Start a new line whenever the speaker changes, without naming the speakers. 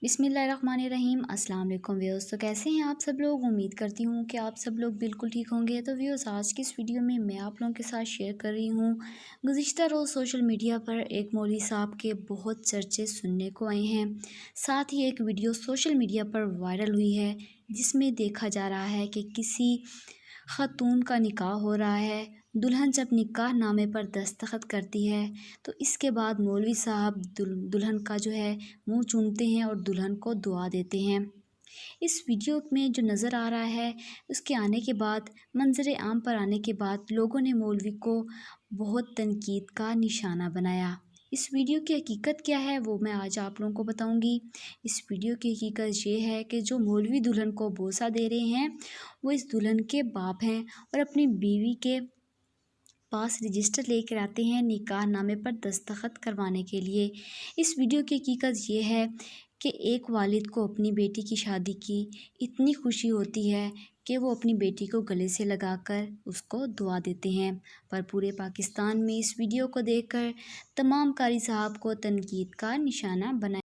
بسم اللہ الرحمن الرحیم۔ السلام علیکم ویوز، تو کیسے ہیں آپ سب لوگ؟ امید کرتی ہوں کہ آپ سب لوگ بالکل ٹھیک ہوں گے۔ تو ویوز، آج کی اس ویڈیو میں آپ لوگوں کے ساتھ شیئر کر رہی ہوں، گزشتہ روز سوشل میڈیا پر ایک مولوی صاحب کے بہت چرچے سننے کو آئے ہیں۔ ساتھ ہی ایک ویڈیو سوشل میڈیا پر وائرل ہوئی ہے جس میں دیکھا جا رہا ہے کہ کسی خاتون کا نکاح ہو رہا ہے۔ دلہن جب نکاح نامے پر دستخط کرتی ہے تو اس کے بعد مولوی صاحب دلہن کا منہ چومتے ہیں اور دلہن کو دعا دیتے ہیں۔ اس ویڈیو میں جو نظر آ رہا ہے، اس کے آنے کے بعد، منظر عام پر آنے کے بعد لوگوں نے مولوی کو بہت تنقید کا نشانہ بنایا۔ اس ویڈیو کی حقیقت کیا ہے وہ میں آج آپ لوگوں کو بتاؤں گی۔ اس ویڈیو کی حقیقت یہ ہے کہ جو مولوی دلہن کو بوسہ دے رہے ہیں وہ اس دلہن کے باپ ہیں اور اپنی بیوی کے پاس رجسٹر لے کر آتے ہیں نکاح نامے پر دستخط کروانے کے لیے۔ اس ویڈیو کی حقیقت یہ ہے کہ ایک والد کو اپنی بیٹی کی شادی کی اتنی خوشی ہوتی ہے کہ وہ اپنی بیٹی کو گلے سے لگا کر اس کو دعا دیتے ہیں، پر پورے پاکستان میں اس ویڈیو کو دیکھ کر تمام قاری صاحب کو تنقید کا نشانہ بنایا